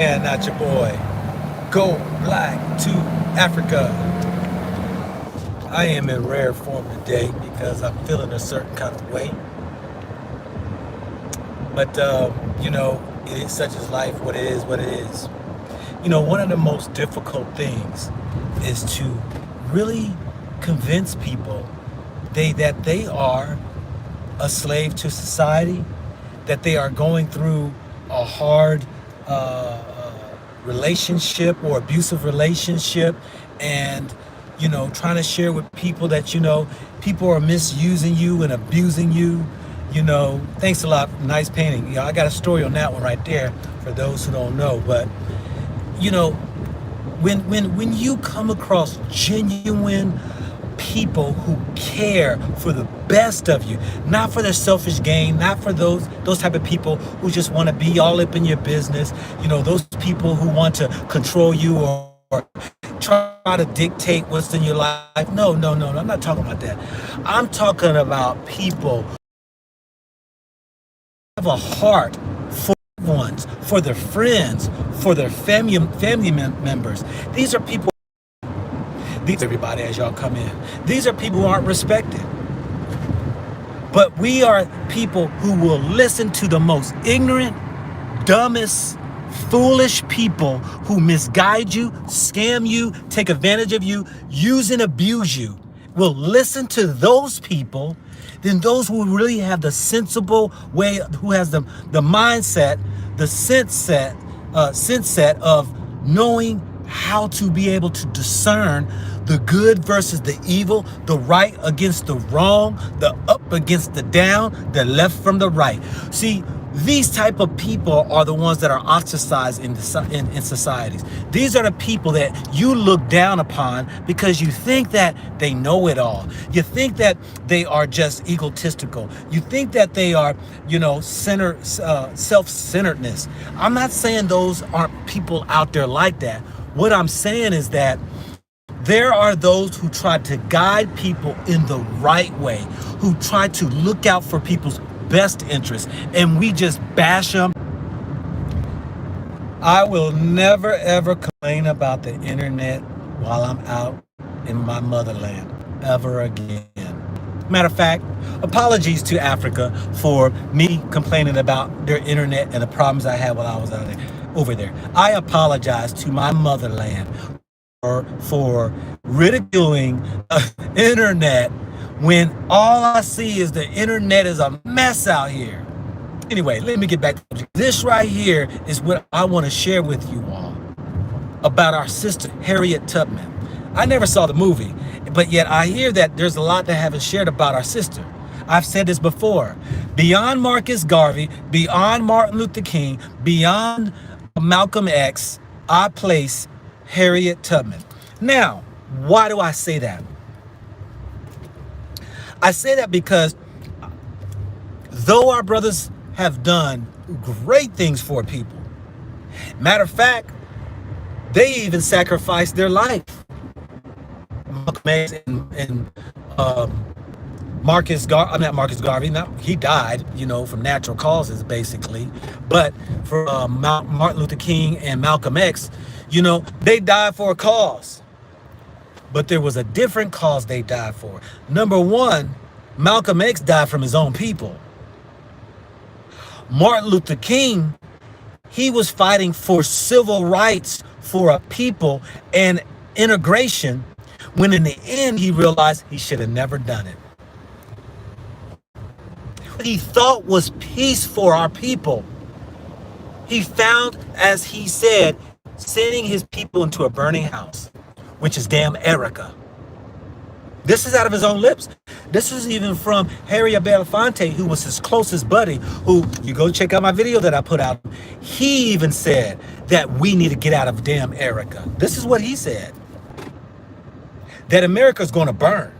And not your boy. Go black to Africa. I am in rare form today because I'm feeling a certain kind of way. But, it is such as life, what it is, what it is. One of the most difficult things is to really convince people that they are a slave to society, that they are going through a hard relationship or abusive relationship, and trying to share with people that people are misusing you and abusing you. Thanks a lot. Nice painting. I got a story on that one right there for those who don't know. But when you come across genuine people who care for the best of you, not for their selfish gain, not for those type of people who just want to be all up in your business, those people who want to control you or try to dictate what's in your life. No, I'm not talking about that. I'm talking about people who have a heart for ones, for their friends, for their family members. These are people, everybody as y'all come in, these are people who aren't respected. But we are people who will listen to the most ignorant, dumbest, foolish people who misguide you, scam you, take advantage of you, use and abuse you. We'll listen to those people than those who really have the sensible way, who has the mindset, the sense set of knowing how to be able to discern the good versus the evil, the right against the wrong, the up against the down, the left from the right. See, these type of people are the ones that are ostracized in societies. These are the people that you look down upon because you think that they know it all. You think that they are just egotistical. You think that they are, self-centeredness. I'm not saying those aren't people out there like that. What I'm saying is that there are those who try to guide people in the right way, who try to look out for people's best interests, and we just bash them. I will never ever complain about the internet while I'm out in my motherland ever again. Matter of fact, apologies to Africa for me complaining about their internet and the problems I had while I was over there. I apologize to my motherland for ridiculing the internet when all I see is the internet is a mess out here. Anyway, let me get back to this right here is what I want to share with you all about our sister, Harriett Tubman. I never saw the movie, but yet I hear that there's a lot that haven't shared about our sister. I've said this before. Beyond Marcus Garvey, beyond Martin Luther King, beyond Malcolm X, I place Harriett Tubman. Now, why do I say that? I say that because though our brothers have done great things for people, matter of fact, they even sacrificed their life. Malcolm X and Marcus Garvey. He died, from natural causes, basically. But for Martin Luther King and Malcolm X, they died for a cause. But there was a different cause they died for. Number one, Malcolm X died from his own people. Martin Luther King, he was fighting for civil rights for a people and integration, when in the end he realized he should have never done it. What he thought was peace for our people, he found, as he said, sending his people into a burning house, which is damn Erica. This is out of his own lips. This is even from Harriett Belafonte, who was his closest buddy, who, you go check out my video that I put out. He even said that we need to get out of damn Erica. This is what he said. That America's going to burn.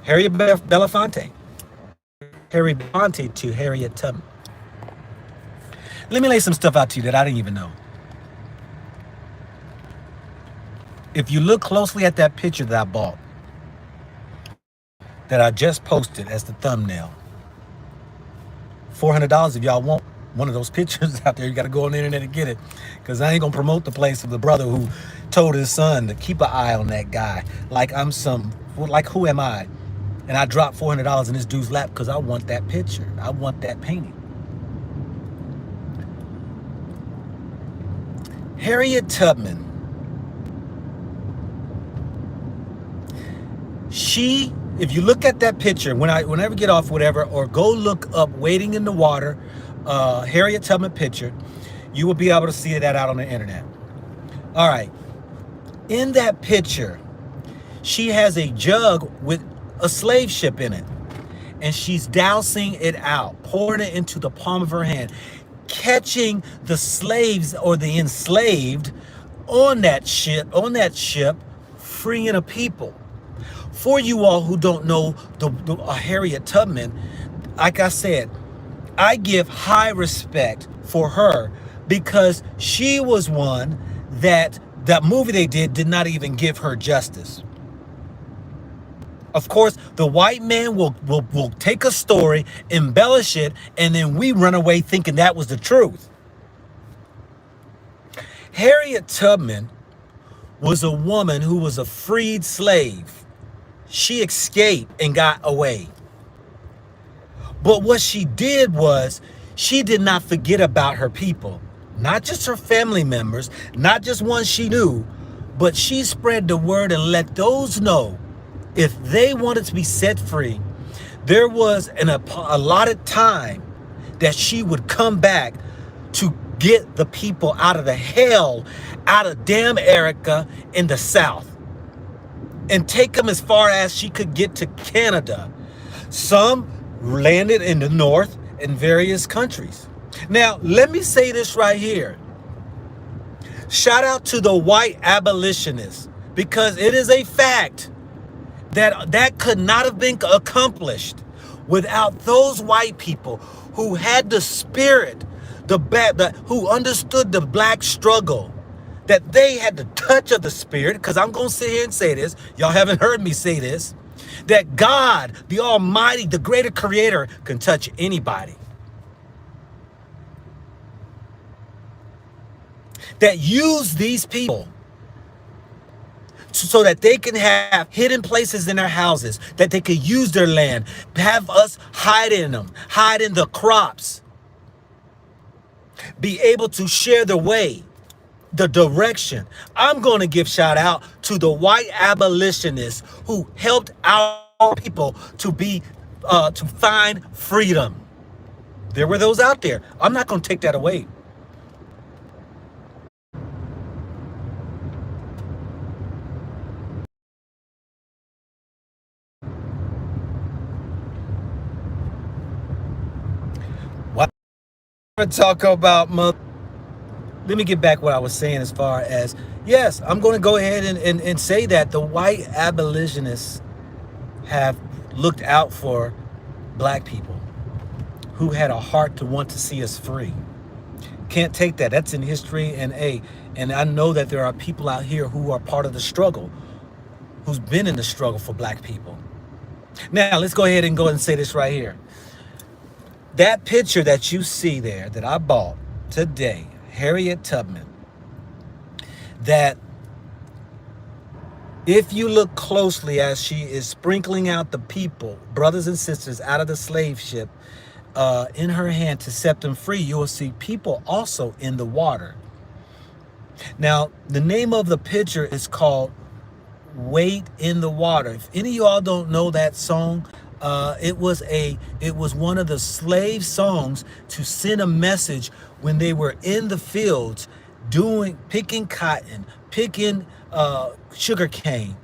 Harriett Belafonte. Harriett Belafonte to Harriett Tubman. Let me lay some stuff out to you that I didn't even know. If you look closely at that picture that I bought, that I just posted as the thumbnail, $400 if y'all want, One of those pictures out there. You got to go on the internet and get it, because I ain't gonna promote the place of the brother who told his son to keep an eye on that guy. Like who am I? And I dropped $400 in this dude's lap because I want that picture. I want that painting. Harriett Tubman. If you look at that picture, whenever get off whatever, or go look up Waiting in the Water, Harriett Tubman picture, you will be able to see that out on the internet. All right. In that picture, she has a jug with a slave ship in it, and she's dousing it out, pouring it into the palm of her hand, catching the slaves or the enslaved on that ship, freeing a people. For you all who don't know the Harriett Tubman, like I said, I give high respect for her, because she was one that movie they did not even give her justice. Of course, the white man will take a story, embellish it, and then we run away thinking that was the truth. Harriett Tubman was a woman who was a freed slave. She escaped and got away. But what she did was, she did not forget about her people. Not just her family members, not just ones she knew, but she spread the word and let those know if they wanted to be set free, there was an allotted time that she would come back to get the people out of the hell, out of damn America in the South, and take them as far as she could get to Canada. Some landed in the North in various countries. Now, let me say this right here. Shout out to the white abolitionists, because it is a fact that could not have been accomplished without those white people who had the spirit, who understood the black struggle, that they had the touch of the spirit. Because I'm going to sit here and say this. Y'all haven't heard me say this. That God, the Almighty, the greater creator, can touch anybody. That use these people so that they can have hidden places in their houses, that they could use their land, have us hide in them, hide in the crops, be able to share the way, the direction. I'm going to give shout out to the white abolitionists who helped our people to find freedom. There were those out there. I'm not going to take that away. Talk about let me get back what I was saying, as far as, yes, I'm going to go ahead and say that the white abolitionists have looked out for black people who had a heart to want to see us free. Can't take that. That's in history. And I know that there are people out here who are part of the struggle, who's been in the struggle for black people. Now, let's go ahead and say this right here. That picture that you see there that I bought today, Harriett Tubman, that if you look closely as she is sprinkling out the people, brothers and sisters, out of the slave ship in her hand to set them free, you will see people also in the water. Now, the name of the picture is called Wait in the Water. If any of y'all don't know that song, it was one of the slave songs to send a message when they were in the fields picking cotton, picking sugar cane,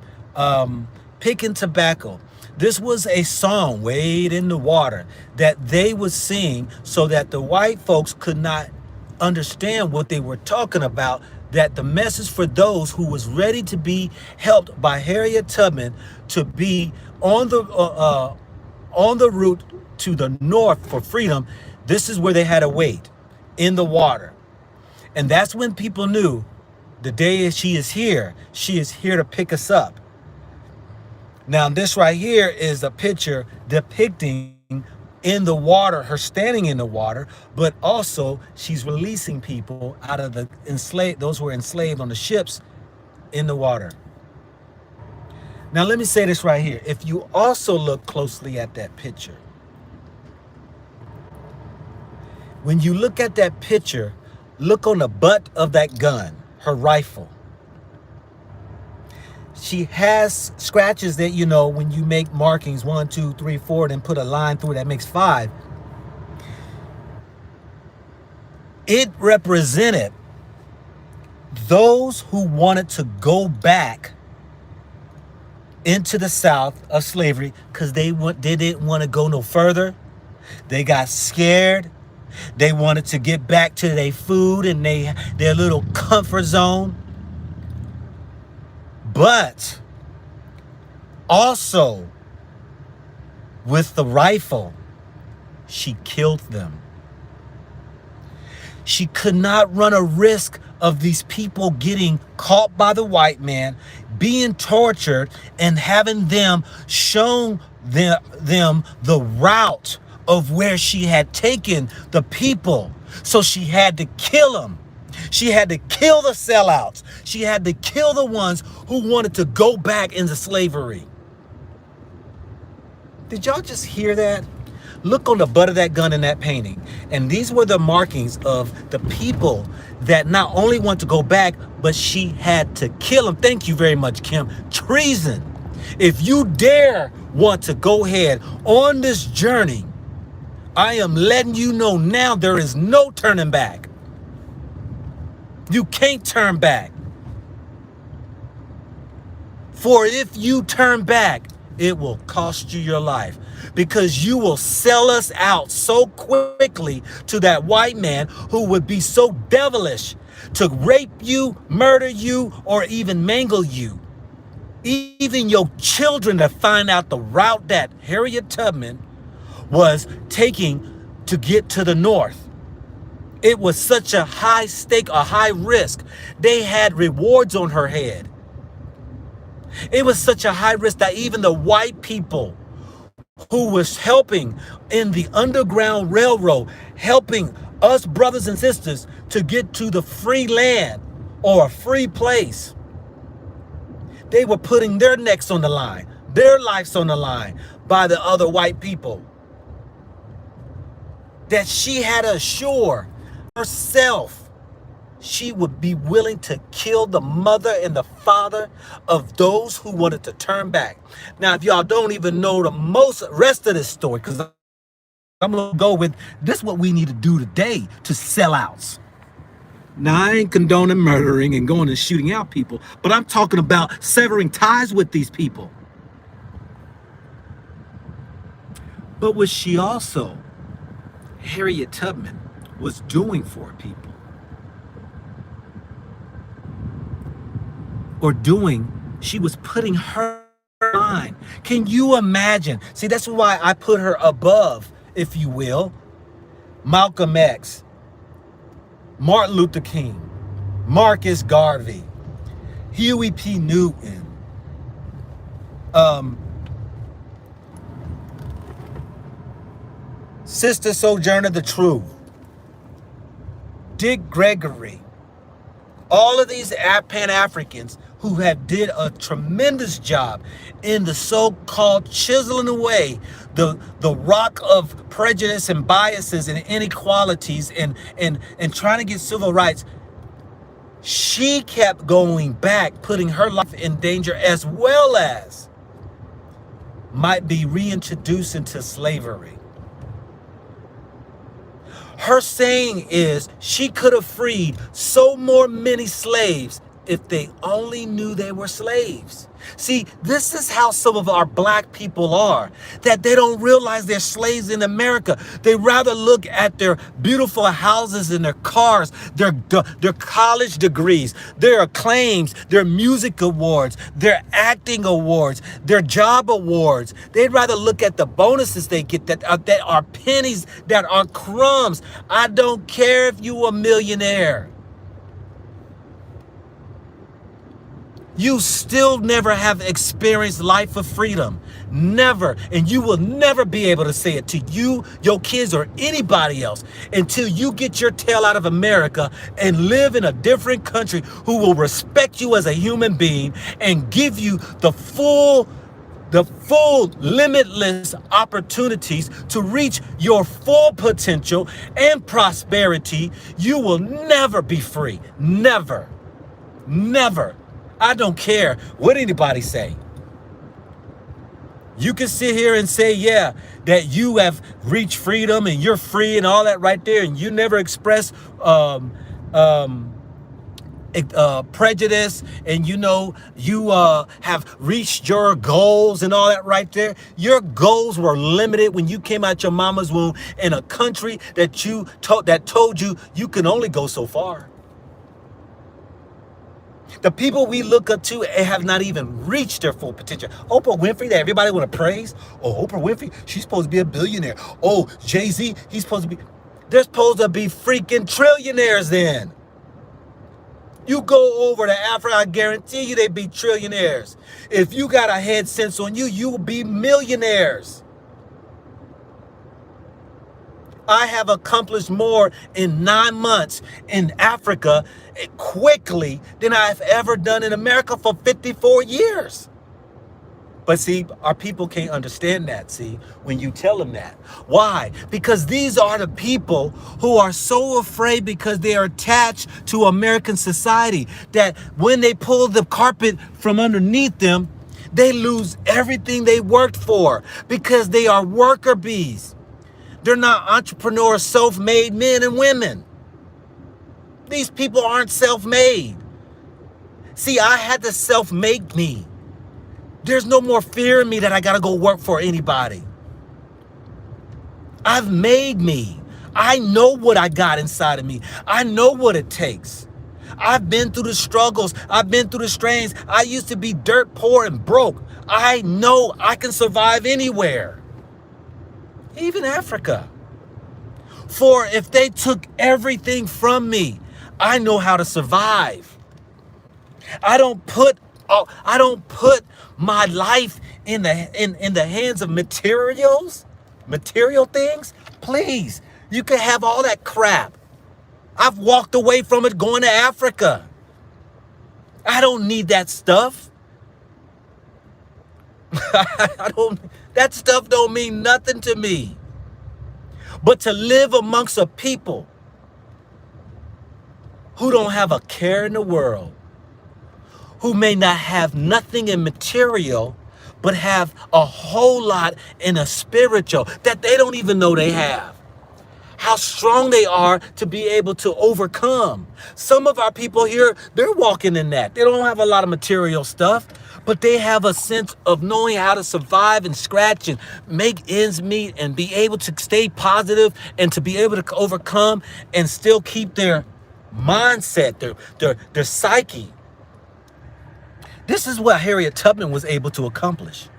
picking tobacco. This was a song, Wade in the Water, that they would sing so that the white folks could not understand what they were talking about, that the message for those who was ready to be helped by Harriett Tubman to be on the route to the north for freedom, this is where they had to wait, in the water. And that's when people knew the day she is here to pick us up. Now, this right here is a picture depicting in the water, her standing in the water, but also she's releasing people out of the enslaved, those who were enslaved on the ships in the water. Now, let me say this right here. If you also look closely at that picture, when you look at that picture, look on the butt of that gun, her rifle. She has scratches that, you know, when you make markings 1, 2, 3, 4, then put a line through that makes 5. It represented those who wanted to go back into the South of slavery because they didn't want to go no further. They got scared. They wanted to get back to their food and their little comfort zone. But also, with the rifle, she killed them. She could not run a risk of these people getting caught by the white man, being tortured, and having them shown them the route of where she had taken the people. So she had to kill them. She had to kill the sellouts. She had to kill the ones who wanted to go back into slavery. Did y'all just hear that? Look on the butt of that gun in that painting. And these were the markings of the people that not only want to go back, but she had to kill them. Thank you very much, Kim. Treason. If you dare want to go ahead on this journey, I am letting you know now there is no turning back. You can't turn back. For if you turn back, it will cost you your life, because you will sell us out so quickly to that white man who would be so devilish to rape you, murder you, or even mangle you. Even your children to find out the route that Harriett Tubman was taking to get to the North. It was such a high stake, a high risk. They had rewards on her head. It was such a high risk that even the white people who was helping in the Underground Railroad, helping us brothers and sisters to get to the free land or a free place, they were putting their necks on the line, their lives on the line by the other white people. That she had to assure herself she would be willing to kill the mother and the father of those who wanted to turn back. Now, if y'all don't even know the most rest of this story, because I'm going to go with this, what we need to do today to sellouts. Now, I ain't condoning murdering and going and shooting out people, but I'm talking about severing ties with these people. But was she also, Harriett Tubman, was doing for people? Or she was putting her mind. Can you imagine? See, that's why I put her above, if you will, Malcolm X, Martin Luther King, Marcus Garvey, Huey P. Newton, Sister Sojourner the Truth, Dick Gregory, all of these Pan-Africans who have did a tremendous job in the so-called chiseling away the rock of prejudice and biases and inequalities and trying to get civil rights. She kept going back, putting her life in danger, as well as might be reintroduced into slavery. Her saying is she could have freed so many slaves if they only knew they were slaves. See, this is how some of our black people are, that they don't realize they're slaves in America. They rather look at their beautiful houses and their cars, their college degrees, their acclaims, their music awards, their acting awards, their job awards. They'd rather look at the bonuses they get that are pennies, that are crumbs. I don't care if you're a millionaire. You still never have experienced life of freedom. Never. And you will never be able to say it to you, your kids, or anybody else until you get your tail out of America and live in a different country who will respect you as a human being and give you the full limitless opportunities to reach your full potential and prosperity. You will never be free. Never. Never. I don't care what anybody say. You can sit here and say, yeah, that you have reached freedom and you're free and all that right there, and you never express prejudice, and you have reached your goals and all that right there. Your goals were limited when you came out your mama's womb in a country that told you you can only go so far. The people we look up to have not even reached their full potential. Oprah Winfrey, that everybody want to praise. Oh, Oprah Winfrey, she's supposed to be a billionaire. Oh, Jay-Z, he's supposed to be. They're supposed to be freaking trillionaires then. You go over to Africa, I guarantee you they be trillionaires. If you got a head sense on you, you will be millionaires. I have accomplished more in 9 months in Africa quickly than I've ever done in America for 54 years. But see, our people can't understand that, see, when you tell them that. Why? Because these are the people who are so afraid because they are attached to American society that when they pull the carpet from underneath them, they lose everything they worked for because they are worker bees. They're not entrepreneurs, self-made men and women. These people aren't self-made. See, I had to self-make me. There's no more fear in me that I got to go work for anybody. I've made me. I know what I got inside of me. I know what it takes. I've been through the struggles. I've been through the strains. I used to be dirt poor and broke. I know I can survive anywhere. Even Africa. For if they took everything from me, I know how to survive. I don't put my life in the hands of material things. Please, you can have all that crap. I've walked away from it going to Africa. I don't need that stuff. That stuff don't mean nothing to me. But to live amongst a people who don't have a care in the world, who may not have nothing in material, but have a whole lot in a spiritual that they don't even know they have. How strong they are to be able to overcome. Some of our people here, they're walking in that. They don't have a lot of material stuff, but they have a sense of knowing how to survive and scratch and make ends meet and be able to stay positive and to be able to overcome and still keep their mindset, their psyche. This is what Harriett Tubman was able to accomplish.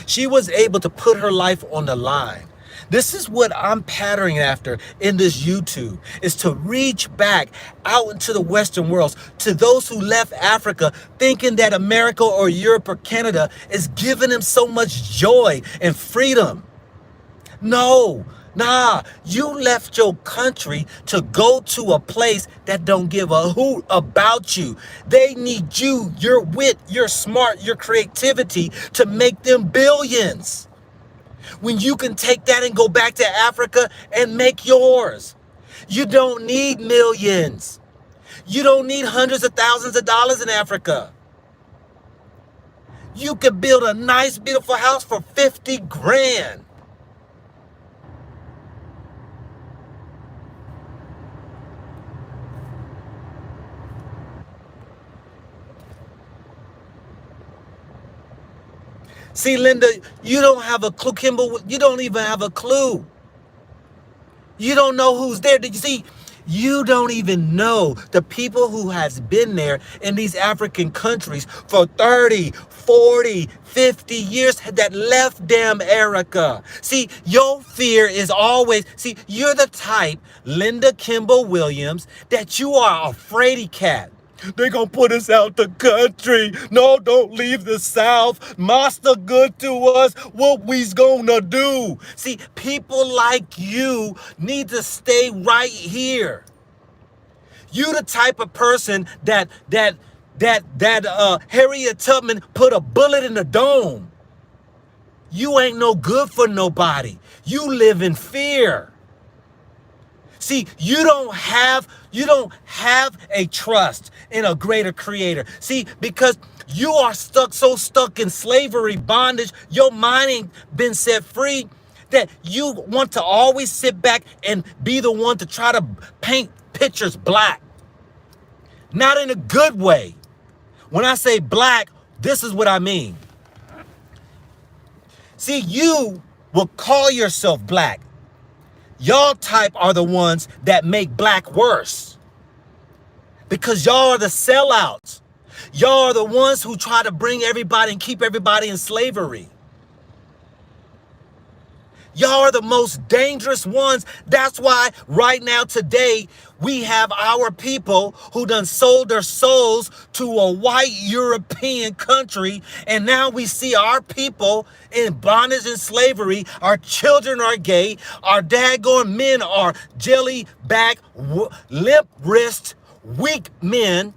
She was able to put her life on the line. This is what I'm patterning after in this YouTube, is to reach back out into the Western world, to those who left Africa thinking that America or Europe or Canada is giving them so much joy and freedom. No, you left your country to go to a place that don't give a hoot about you. They need you, your wit, your smart, your creativity to make them billions. When you can take that and go back to Africa and make yours. You don't need millions. You don't need hundreds of thousands of dollars in Africa. You could build a nice, beautiful house for 50 grand. See, Linda, you don't have a clue. Kimball, you don't even have a clue. You don't know who's there. Did you see? You don't even know the people who has been there in these African countries for 30, 40, 50 years that left damn America. See, your fear is always, see, you're the type, Linda Kimball Williams, that you are a fraidy cat. They gonna put us out the country. No, don't leave the South. Master good to us. What we's gonna do? See, people like you need to stay right here. You the type of person that Harriett Tubman put a bullet in the dome. You ain't no good for nobody. You live in fear. See, you don't have a trust in a greater creator. See, because you are so stuck in slavery, bondage, your mind ain't been set free, that you want to always sit back and be the one to try to paint pictures black. Not in a good way. When I say black, this is what I mean. See, you will call yourself black. Y'all type are the ones that make black worse. Because y'all are the sellouts. Y'all are the ones who try to bring everybody and keep everybody in slavery. Y'all are the most dangerous ones. That's why right now today we have our people who done sold their souls to a white European country. And now we see our people in bondage and slavery. Our children are gay. Our daggone men are jelly back, limp wrist, weak men.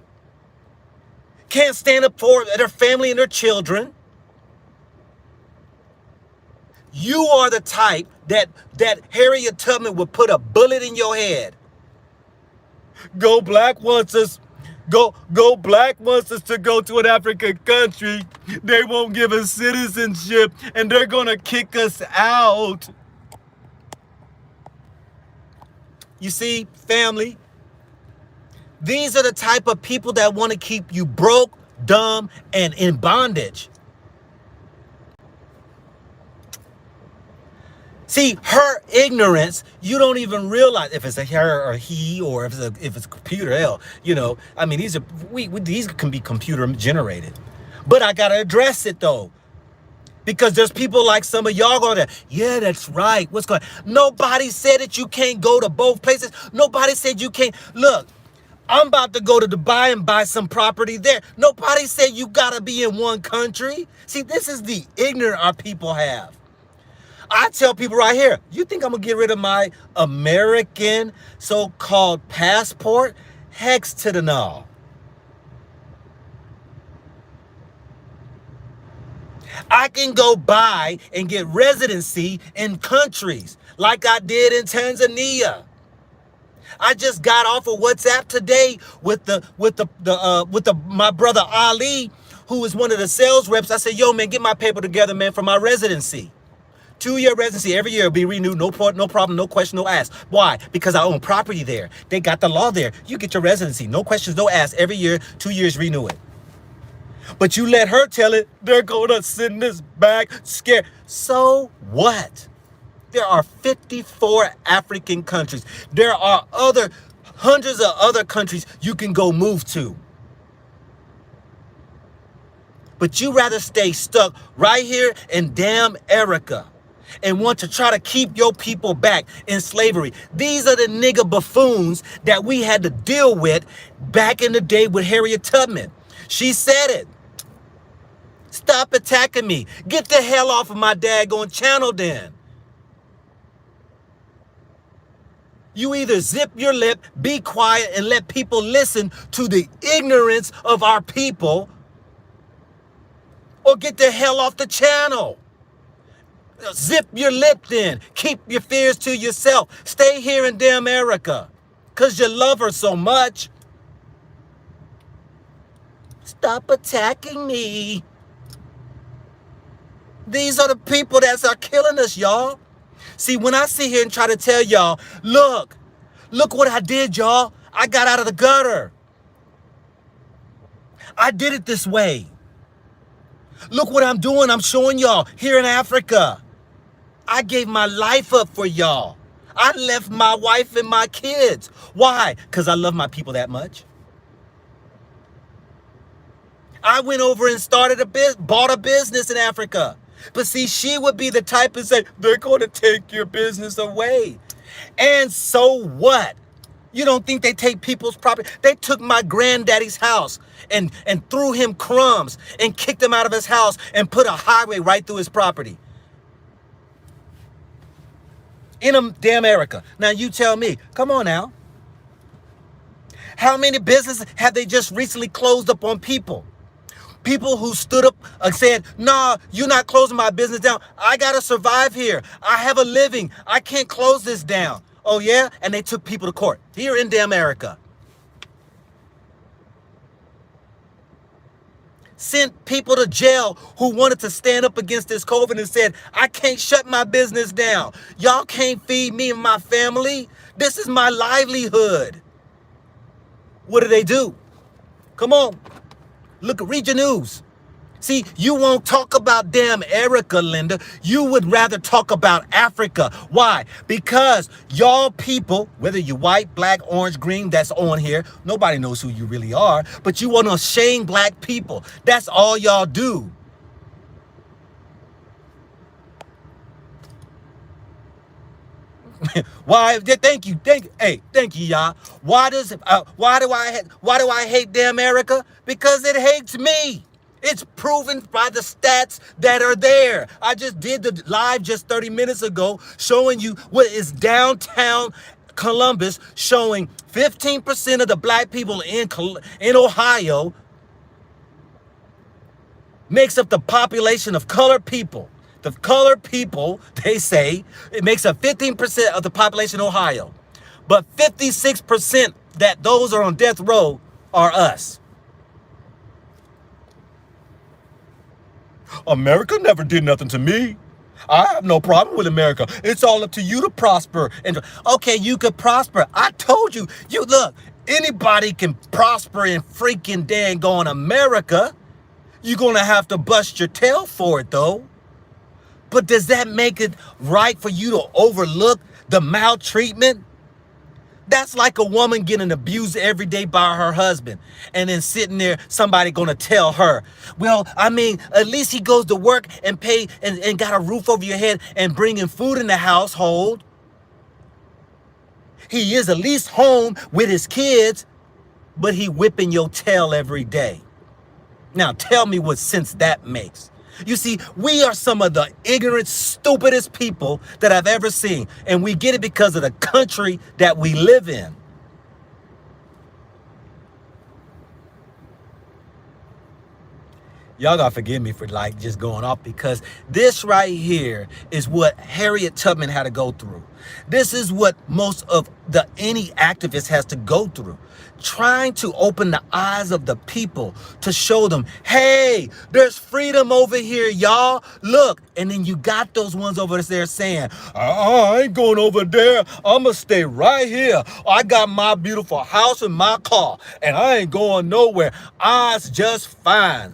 Can't stand up for their family and their children. You are the type that Harriett Tubman would put a bullet in your head. Go black wants us. Go black wants us to go to an African country. They won't give us citizenship and they're gonna kick us out. You see, family, these are the type of people that want to keep you broke, dumb, and in bondage. See, her ignorance, you don't even realize if it's a her or he, or if it's a computer. Hell, I mean, these can be computer generated. But I gotta address it though, because there's people like some of y'all going to, yeah, that's right. What's going on? Nobody said that you can't go to both places. Nobody said you can't. Look, I'm about to go to Dubai and buy some property there. Nobody said you gotta be in one country. See, this is the ignorant our people have. I tell people right here, you think I'm going to get rid of my American so-called passport? Hex to the no. I can go buy and get residency in countries like I did in Tanzania. I just got off of WhatsApp today with my brother Ali, who is one of the sales reps. I said, yo, man, get my paper together, man, for my residency. 2-year residency every year will be renewed. No problem, no question, no ask. Why? Because I own property there. They got the law there. You get your residency. No questions, no ask. Every year, 2 years, renew it. But you let her tell it, they're going to send us back scared. So what? There are 54 African countries. There are hundreds of other countries you can go move to. But you rather stay stuck right here in damn Erica and want to try to keep your people back in slavery. These are the nigga buffoons that we had to deal with back in the day with Harriett Tubman. She said it. Stop attacking me. Get the hell off of my daggone channel then. You either zip your lip, be quiet, and let people listen to the ignorance of our people, or get the hell off the channel. Zip your lip then. Keep your fears to yourself. Stay here in damn America because you love her so much. Stop attacking me. These are the people that are killing us, y'all. See, when I sit here and try to tell y'all, look what I did, y'all. I got out of the gutter. I did it this way. Look what I'm doing. I'm showing y'all here in Africa. I gave my life up for y'all. I left my wife and my kids. Why? Because I love my people that much. I went over and bought a business in Africa. But see, she would be the type to say, they're going to take your business away. And so what? You don't think they take people's property? They took my granddaddy's house and threw him crumbs and kicked him out of his house and put a highway right through his property. In damn America. Now you tell me, come on now. How many businesses have they just recently closed up on people? People who stood up and said, nah, you're not closing my business down. I got to survive here. I have a living. I can't close this down. Oh, yeah? And they took people to court here in damn America. Sent people to jail who wanted to stand up against this COVID and said, I can't shut my business down. Y'all can't feed me and my family. This is my livelihood. What do? Come on. Look, read your news. See, you won't talk about damn Erica, Linda. You would rather talk about Africa. Why? Because y'all people, whether you're white, black, orange, green, that's on here, nobody knows who you really are, but you want to shame black people. That's all y'all do. Why? Thank you. Hey, thank you, y'all. Why do I hate damn America? Because it hates me. It's proven by the stats that are there. I just did the live just 30 minutes ago showing you what is downtown Columbus, showing 15% of the black people in Ohio makes up the population of colored people. The colored people, they say, it makes up 15% of the population in Ohio. But 56% that those are on death row are us. America never did nothing to me. I have no problem with America. It's all up to you to prosper. And okay, you could prosper. I told you. You look, anybody can prosper in freaking dang on America. You're going to have to bust your tail for it, though. But does that make it right for you to overlook the maltreatment? That's like a woman getting abused every day by her husband and then sitting there, somebody going to tell her, well, I mean, at least he goes to work and pay and got a roof over your head and bringing food in the household. He is at least home with his kids, but he whipping your tail every day. Now tell me what sense that makes. You see, we are some of the ignorant, stupidest people that I've ever seen. And we get it because of the country that we live in. Y'all gotta forgive me for like just going off, because this right here is what Harriett Tubman had to go through. This is what most of any activist has to go through. Trying to open the eyes of the people to show them, hey, there's freedom over here, y'all. Look, and then you got those ones over there saying, I ain't going over there. I'm gonna stay right here. I got my beautiful house and my car, and I ain't going nowhere. I's just fine.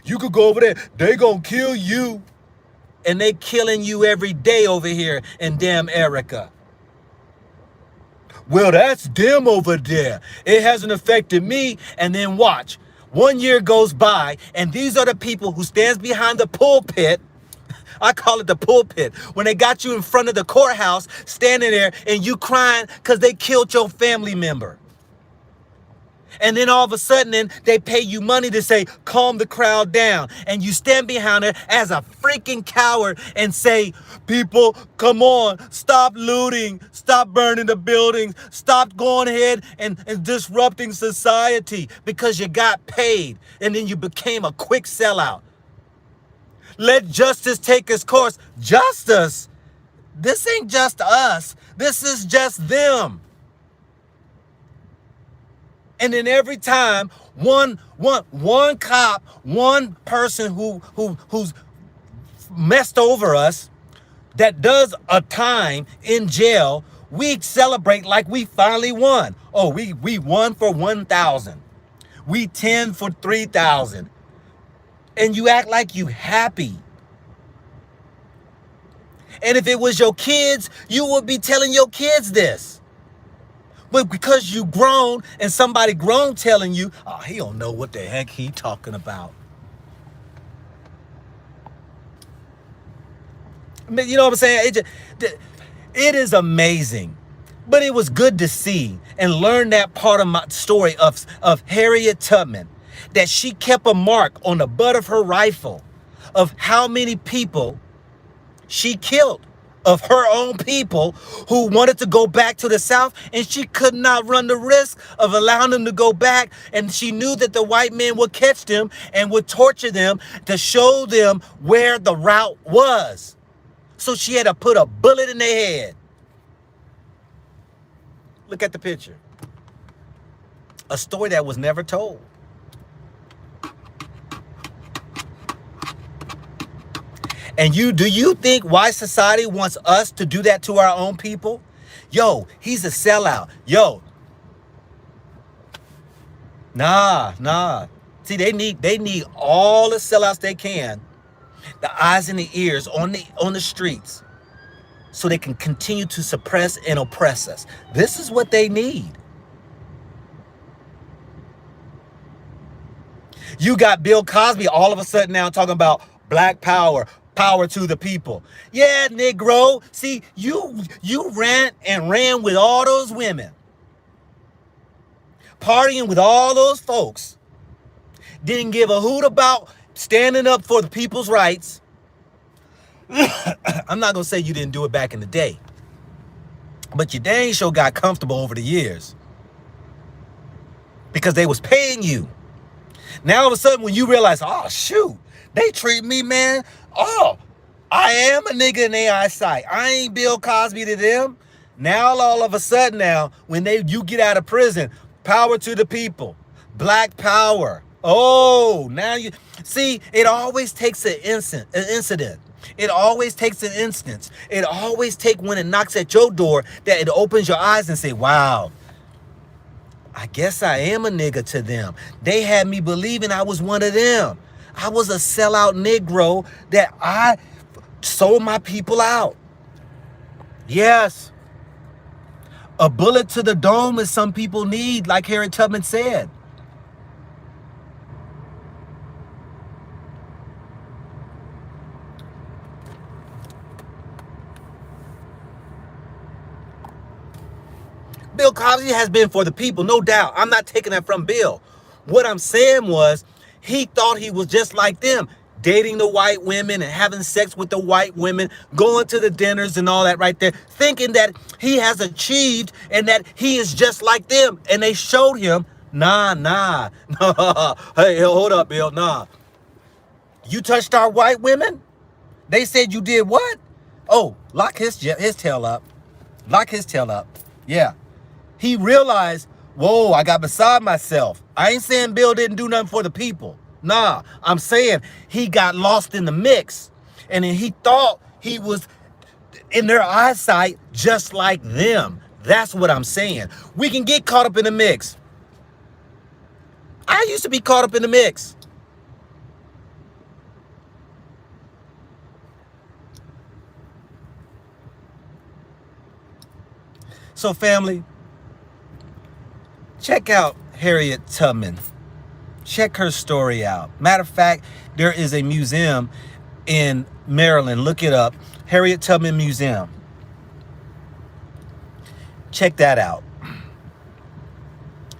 You could go over there. They gonna kill you. And they killing you every day over here in damn Erica. Well, that's them over there. It hasn't affected me. And then watch. 1 year goes by, and these are the people who stands behind the pulpit. I call it the pulpit. When they got you in front of the courthouse, standing there, and you crying because they killed your family member. And then all of a sudden, then they pay you money to say, calm the crowd down. And you stand behind her as a freaking coward and say, people, come on, stop looting, stop burning the buildings, stop going ahead and disrupting society because you got paid. And then you became a quick sellout. Let justice take its course. Justice? This ain't just us. This is just them. And then every time one cop, one person who's messed over us, that does a time in jail, we celebrate like we finally won. Oh, we won for 1,000. We 10 for 3,000. And you act like you happy. And if it was your kids, you would be telling your kids this. But because you grown and somebody grown telling you, oh, he don't know what the heck he talking about. I mean, you know what I'm saying? It is amazing But it was good to see and learn that part of my story of Harriett Tubman, that she kept a mark on the butt of her rifle of how many people she killed, of her own people who wanted to go back to the South, and she could not run the risk of allowing them to go back. And she knew that the white men would catch them and would torture them to show them where the route was. So she had to put a bullet in their head. Look at the picture. A story that was never told. And do you think why society wants us to do that to our own people? Yo, he's a sellout. Yo. Nah. See, they need all the sellouts they can, the eyes and the ears on the streets, so they can continue to suppress and oppress us. This is what they need. You got Bill Cosby all of a sudden now talking about black power. Power to the people. Yeah, Negro. See, you ran with all those women, partying with all those folks. Didn't give a hoot about standing up for the people's rights. I'm not gonna say you didn't do it back in the day, but you dang sure got comfortable over the years because they was paying you. Now all of a sudden, when you realize, oh shoot, they treat me, man. Oh, I am a nigga in their eyesight. I ain't Bill Cosby to them. Now all of a sudden now, when you get out of prison, power to the people. Black power. Oh, now you see, it always takes an incident. It always takes an instance. It always takes when it knocks at your door that it opens your eyes and say, wow, I guess I am a nigga to them. They had me believing I was one of them. I was a sellout Negro that I sold my people out. Yes. A bullet to the dome is some people need, like Harriett Tubman said. Bill Cosby has been for the people, no doubt. I'm not taking that from Bill. What I'm saying was, he thought he was just like them, dating the white women and having sex with the white women, going to the dinners and all that right there, thinking that he has achieved and that he is just like them. And they showed him, nah. Hey, hold up, Bill, nah. You touched our white women? They said you did what? Oh, lock his tail up. Lock his tail up. Yeah. He realized, whoa, I got beside myself. I ain't saying Bill didn't do nothing for the people. Nah, I'm saying he got lost in the mix. And then he thought he was in their eyesight just like them. That's what I'm saying. We can get caught up in the mix. I used to be caught up in the mix. So family, check out Harriett Tubman. Check her story out. Matter of fact, there is a museum in Maryland. Look it up. Harriett Tubman Museum. Check that out.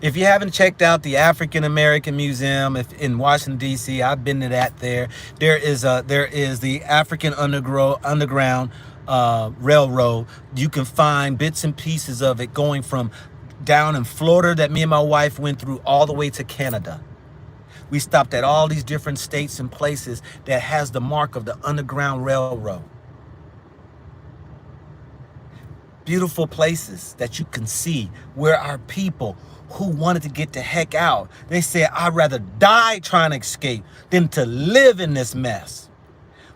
If you haven't checked out the African American Museum in Washington, D.C., I've been to that there. There is the African Underground Railroad. You can find bits and pieces of it going from down in Florida that me and my wife went through all the way to Canada. We stopped at all these different states and places that has the mark of the Underground Railroad. Beautiful places that you can see where our people who wanted to get the heck out, they said, I'd rather die trying to escape than to live in this mess.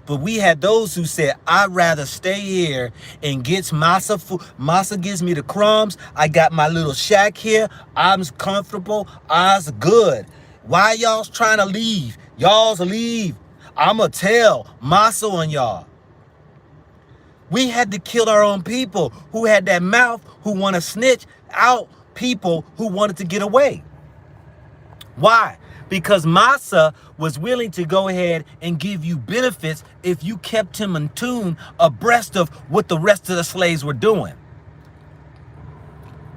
But we had those who said, I'd rather stay here and get masa food. Masa gives me the crumbs. I got my little shack here. I'm comfortable. I's good. Why y'all's trying to leave? Y'all's leave. I'ma tell Masa on y'all. We had to kill our own people who had that mouth, who want to snitch out people who wanted to get away. Why? Because Masa was willing to go ahead and give you benefits if you kept him in tune abreast of what the rest of the slaves were doing.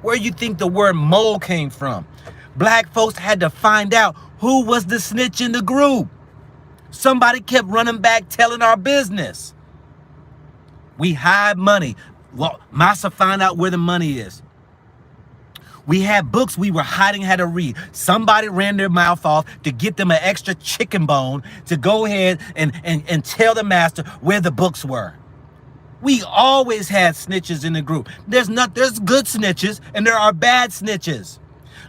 Where you think the word mole came from? Black folks had to find out who was the snitch in the group. Somebody kept running back telling our business. We hide money. Well, Massa found out where the money is. We had books we were hiding how to read. Somebody ran their mouth off to get them an extra chicken bone to go ahead and tell the master where the books were. We always had snitches in the group. There's good snitches and there are bad snitches.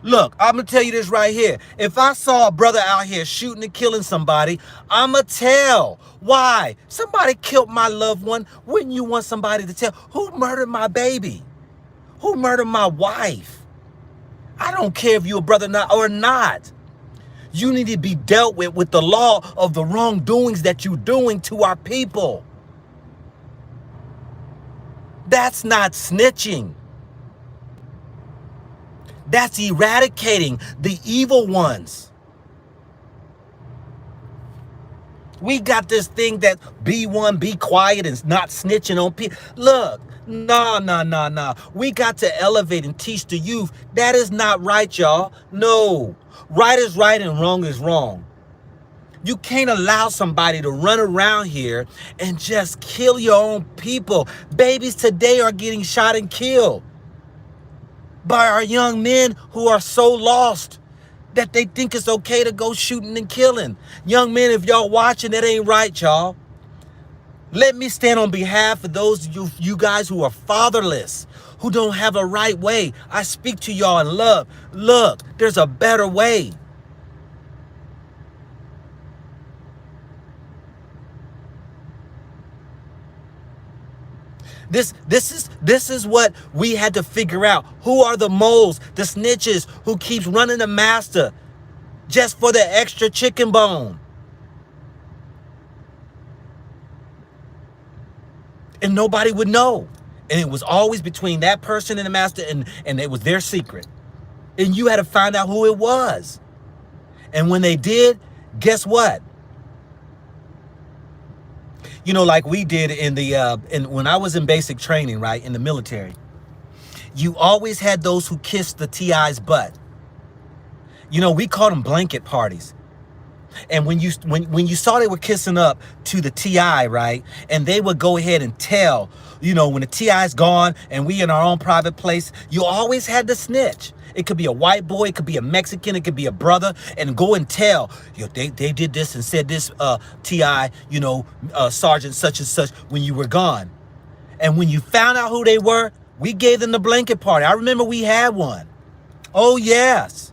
Look, I'm going to tell you this right here. If I saw a brother out here shooting and killing somebody, I'm going to tell. Why? Somebody killed my loved one. Wouldn't you want somebody to tell? Who murdered my baby? Who murdered my wife? I don't care if you're a brother or not. You need to be dealt with the law of the wrongdoings that you're doing to our people. That's not snitching. That's eradicating the evil ones. We got this thing that be quiet and not snitching on people. Look, nah. We got to elevate and teach the youth. That is not right, y'all. No. Right is right and wrong is wrong. You can't allow somebody to run around here and just kill your own people. Babies today are getting shot and killed by our young men who are so lost that they think it's okay to go shooting and killing. Young men, if y'all watching, that ain't right, y'all. Let me stand on behalf of those of you guys who are fatherless, who don't have a right way. I speak to y'all in love. Look, there's a better way. This is what we had to figure out. Who are the moles, the snitches who keeps running the master just for the extra chicken bone? And nobody would know. And it was always between that person and the master, and it was their secret. And you had to find out who it was. And when they did, guess what? You know, like we did when I was in basic training, right, in the military, you always had those who kissed the TI's butt. You know, we called them blanket parties. And when you saw they were kissing up to the TI, right, and they would go ahead and tell, you know, when the TI's gone and we in our own private place, you always had the snitch. It could be a white boy, it could be a Mexican, it could be a brother, and go and tell, you know, they did this and said this, TI, you know, Sergeant such and such when you were gone. And when you found out who they were, we gave them the blanket party. I remember we had one. Oh, yes.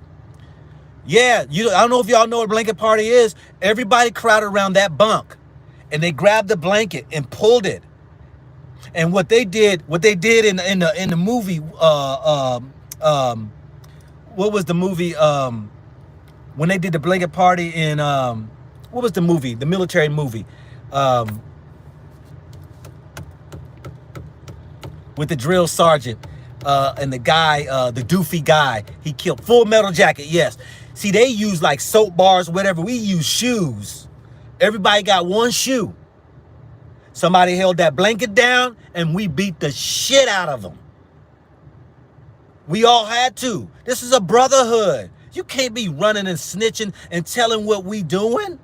Yeah, I don't know if y'all know what a blanket party is. Everybody crowded around that bunk, and they grabbed the blanket and pulled it. And what they did in the movie, what was the movie? When they did the blanket party in what was the movie? The military movie, with the drill sergeant and the guy, the doofy guy. He killed. Full Metal Jacket. Yes. See, they use like soap bars, whatever. We use shoes. Everybody got one shoe. Somebody held that blanket down, and we beat the shit out of them. We all had to. This is a brotherhood. You can't be running and snitching and telling what we doing.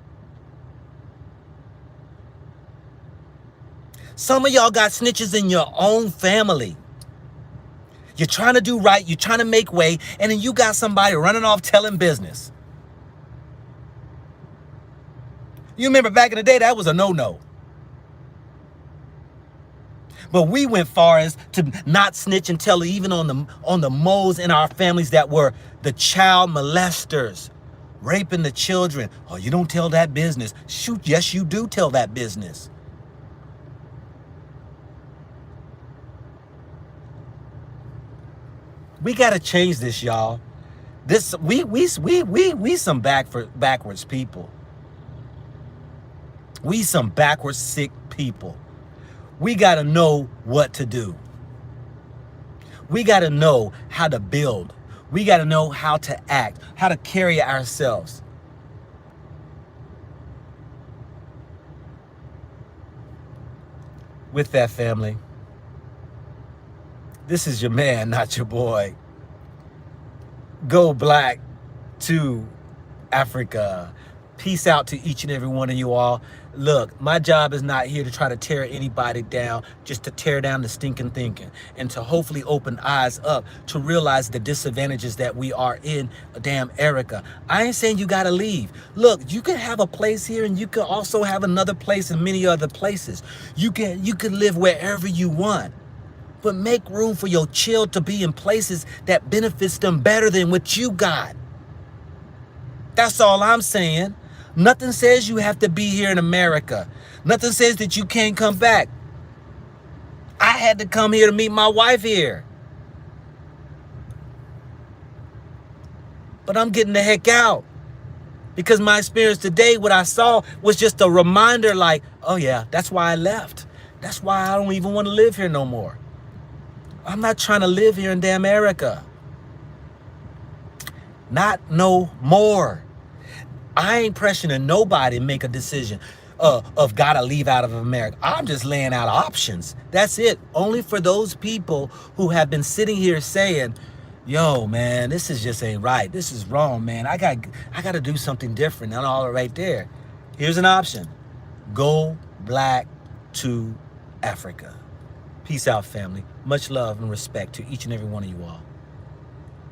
Some of y'all got snitches in your own family. You're trying to do right. You're trying to make way. And then you got somebody running off telling business. You remember back in the day, that was a no-no. But we went far as to not snitch and tell even on the moles in our families that were the child molesters, raping the children. Oh, you don't tell that business. Shoot, yes, you do tell that business. We got to change this, y'all. We some backwards people. We some backwards sick people. We got to know what to do. We got to know how to build. We got to know how to act, how to carry ourselves. With that, family, this is your man, not your boy. Go black to Africa. Peace out to each and every one of you all. Look, my job is not here to try to tear anybody down, just to tear down the stinking thinking and to hopefully open eyes up to realize the disadvantages that we are in damn Erica. I ain't saying you gotta leave. Look, you can have a place here and you can also have another place in many other places. You can live wherever you want. But make room for your child to be in places that benefits them better than what you got. That's all I'm saying. Nothing says you have to be here in America. Nothing says that you can't come back. I had to come here to meet my wife here. But I'm getting the heck out. Because my experience today, what I saw was just a reminder like, oh yeah, that's why I left. That's why I don't even want to live here no more. I'm not trying to live here in damn America. Not no more. I ain't pressuring nobody to make a decision of gotta leave out of America. I'm just laying out options. That's it. Only for those people who have been sitting here saying, yo, man, this is just ain't right. This is wrong, man. I got to do something different. And all right there. Here's an option. Go black to Africa. Peace out, family. Much love and respect to each and every one of you all.